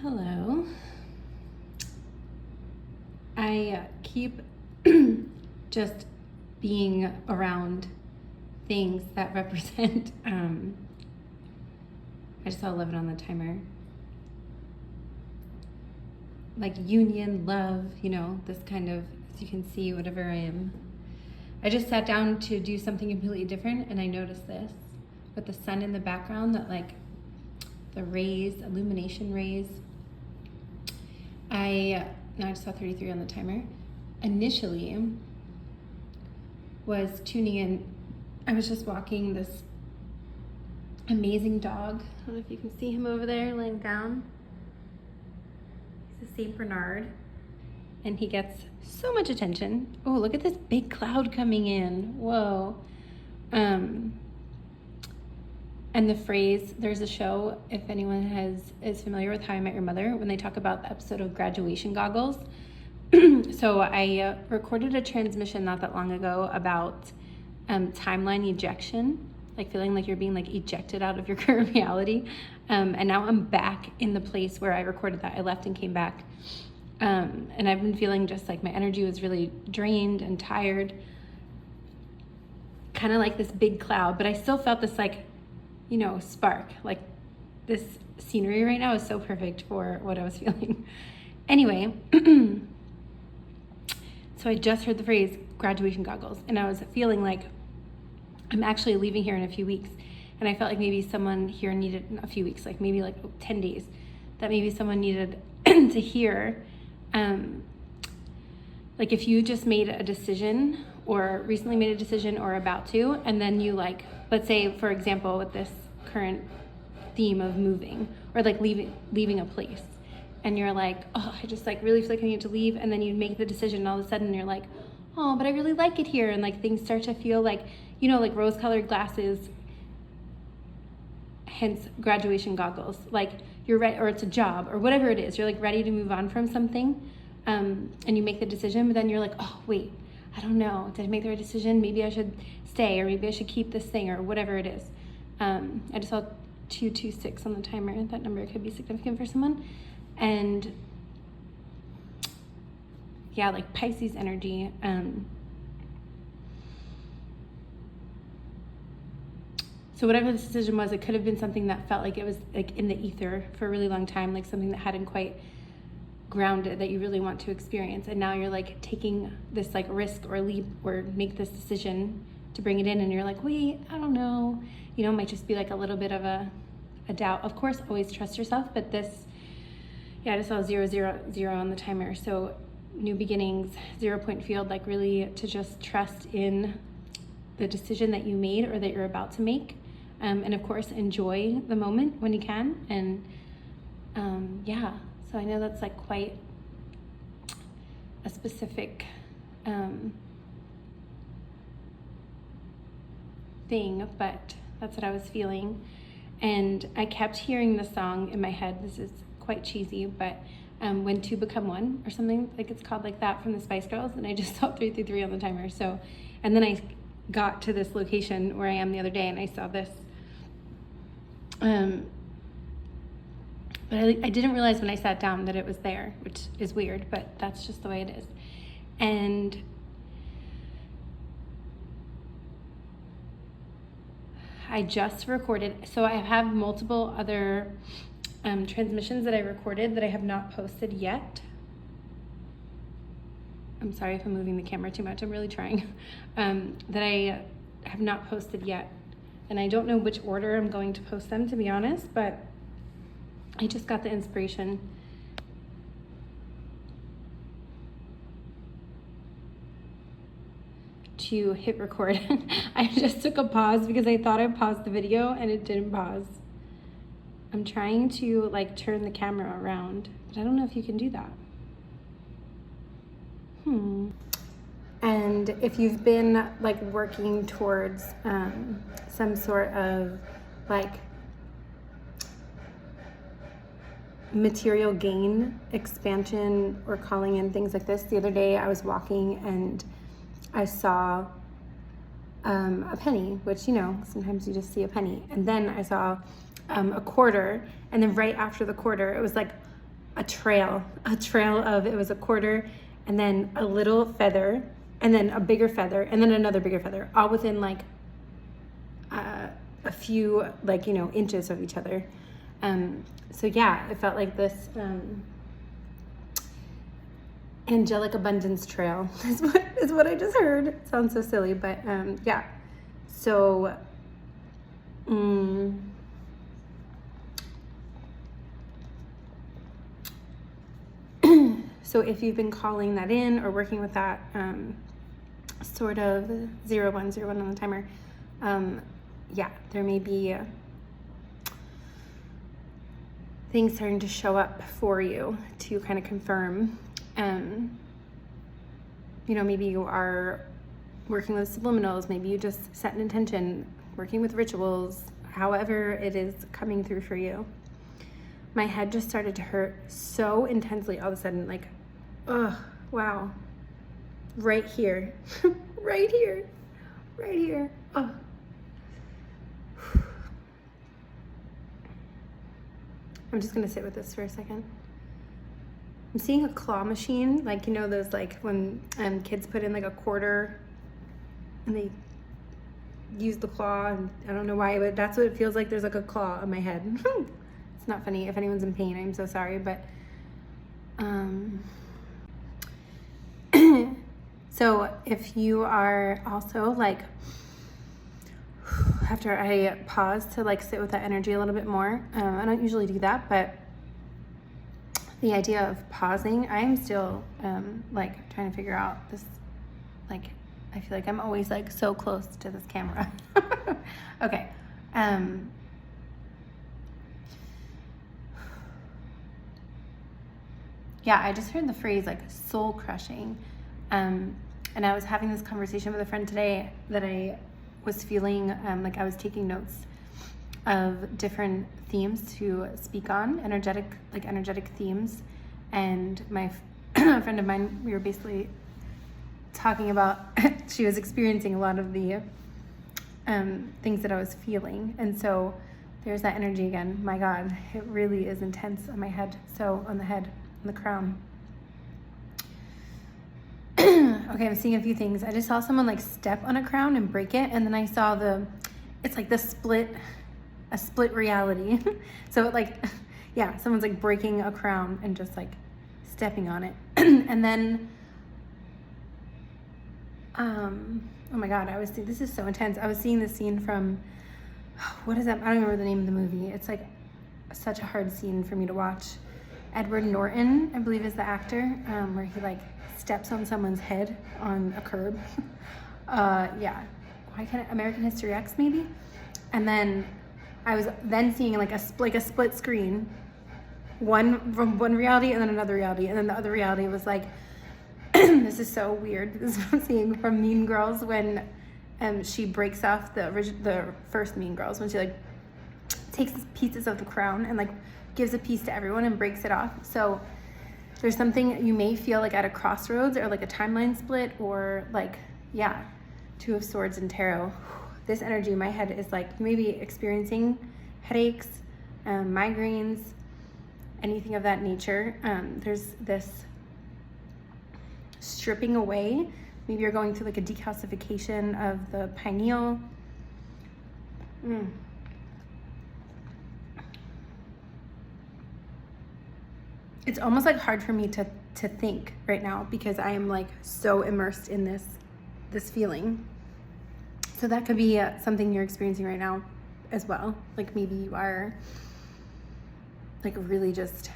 Hello. I keep just being around things that represent, I just saw 11 on the timer, like union, love, this kind of, as you can see, whatever I am. I just sat down to do something completely different and I noticed this with the sun in the background, that like the rays, illumination rays. Now I just saw 33 on the timer. Initially was tuning in. I was just walking this amazing dog. I don't know if you can see him over there laying down. He's a Saint Bernard and he gets so much attention. Oh, look at this big cloud coming in. Whoa. And the phrase, there's a show, if anyone is familiar with How I Met Your Mother, when they talk about the episode of graduation goggles. So I recorded a transmission not that long ago about timeline ejection, like feeling like you're being like ejected out of your current reality. And now I'm back in the place where I recorded that. I left and came back. And I've been feeling just like my energy was really drained and tired, kind of like this big cloud, but I still felt this like, spark. Like this scenery right now is so perfect for what I was feeling. Anyway, so I just heard the phrase graduation goggles and I was feeling like I'm actually leaving here in a few weeks. And I felt like maybe someone here needed a few weeks, like maybe like 10 days, that maybe someone needed to hear. Like if you just made a decision or recently made a decision or about to, and then you like, let's say for example, with this current theme of moving or like leaving a place, and you're like, oh, I just like really feel like I need to leave, and then you make the decision and all of a sudden you're like, oh, but I really like it here, and like things start to feel like, like rose-colored glasses, hence graduation goggles, like you're ready, or it's a job or whatever it is, you're like ready to move on from something, and you make the decision, but then you're like, oh wait, I don't know, did I make the right decision? Maybe I should stay, or maybe I should keep this thing, or whatever it is. I just saw 226 on the timer. That number could be significant for someone. And yeah, like Pisces energy. So whatever the decision was, it could have been something that felt like it was like in the ether for a really long time, like something that hadn't quite grounded, that you really want to experience. And now you're like taking this like risk or leap or make this decision to bring it in, and you're like, wait, I don't know. It might just be like a little bit of a doubt. Of course, always trust yourself, but this, I just saw 000 on the timer. So new beginnings, 0-point field, like really to just trust in the decision that you made or that you're about to make. And of course, enjoy the moment when you can. And so I know that's like quite a specific thing, but that's what I was feeling. And I kept hearing the song in my head. This is quite cheesy, but When Two Become One or something, like it's called like that, from the Spice Girls. And I just saw 333 on the timer. So, and then I got to this location where I am the other day and I saw this. But I didn't realize when I sat down that it was there, which is weird, but that's just the way it is. And I just recorded, so I have multiple other transmissions that I recorded that I have not posted yet. I'm sorry if I'm moving the camera too much, I'm really trying. That I have not posted yet. And I don't know which order I'm going to post them, to be honest, but I just got the inspiration to hit record. I just took a pause because I thought I paused the video and it didn't pause. I'm trying to like turn the camera around, but I don't know if you can do that. And if you've been like working towards some sort of like material gain, expansion, or calling in things like this, the other day I was walking and I saw a penny, which, sometimes you just see a penny. And then I saw a quarter, and then right after the quarter, it was like a trail of, it was a quarter, and then a little feather, and then a bigger feather, and then another bigger feather, all within like a few, like, you know, inches of each other. So yeah, it felt like this angelic abundance trail is what I just heard. It sounds so silly, but yeah. So so if you've been calling that in or working with that sort of 0101 on the timer, yeah, there may be things starting to show up for you to kind of confirm. You know, maybe you are working with subliminals, maybe you just set an intention, working with rituals, however it is coming through for you. My head just started to hurt so intensely all of a sudden, like, oh, wow. Right here, right here, right here. Oh. I'm just gonna sit with this for a second. I'm seeing a claw machine, like, you know, those, like, when kids put in like a quarter and they use the claw, and I don't know why, but that's what it feels like. There's like a claw on my head. It's not funny. If anyone's in pain, I'm so sorry, but so if you are also like, after I pause to like sit with that energy a little bit more, I don't usually do that, but the idea of pausing, I am still like trying to figure out this, like, I feel like I'm always like so close to this camera. Okay. Yeah, I just heard the phrase like soul crushing. And I was having this conversation with a friend today that I was feeling like I was taking notes of different themes to speak on, energetic themes. And my a friend of mine, we were basically talking about, she was experiencing a lot of the things that I was feeling. And so there's that energy again. My God, it really is intense on my head. So on the head, on the crown. Okay, I'm seeing a few things. I just saw someone like step on a crown and break it. And then I saw it's like a split reality. So it like, yeah, someone's like breaking a crown and just like stepping on it. And then, oh my God, this is so intense. I was seeing this scene from, what is that? I don't remember the name of the movie. It's like such a hard scene for me to watch. Edward Norton, I believe, is the actor, where he like steps on someone's head on a curb. Yeah, American History X maybe? And then I was then seeing like a split screen, one from one reality and then another reality, and then the other reality was like, this is so weird. This is what I'm seeing from Mean Girls when she breaks off the first Mean Girls, when she like takes pieces of the crown and like gives a piece to everyone and breaks it off. So there's something you may feel like at a crossroads or like a timeline split, or like, yeah, Two of Swords and Tarot. This energy in my head is like maybe experiencing headaches, migraines, anything of that nature. There's this stripping away. Maybe you're going through like a decalcification of the pineal. It's almost like hard for me to think right now because I am like so immersed in this feeling. So that could be something you're experiencing right now as well. Like maybe you are like really just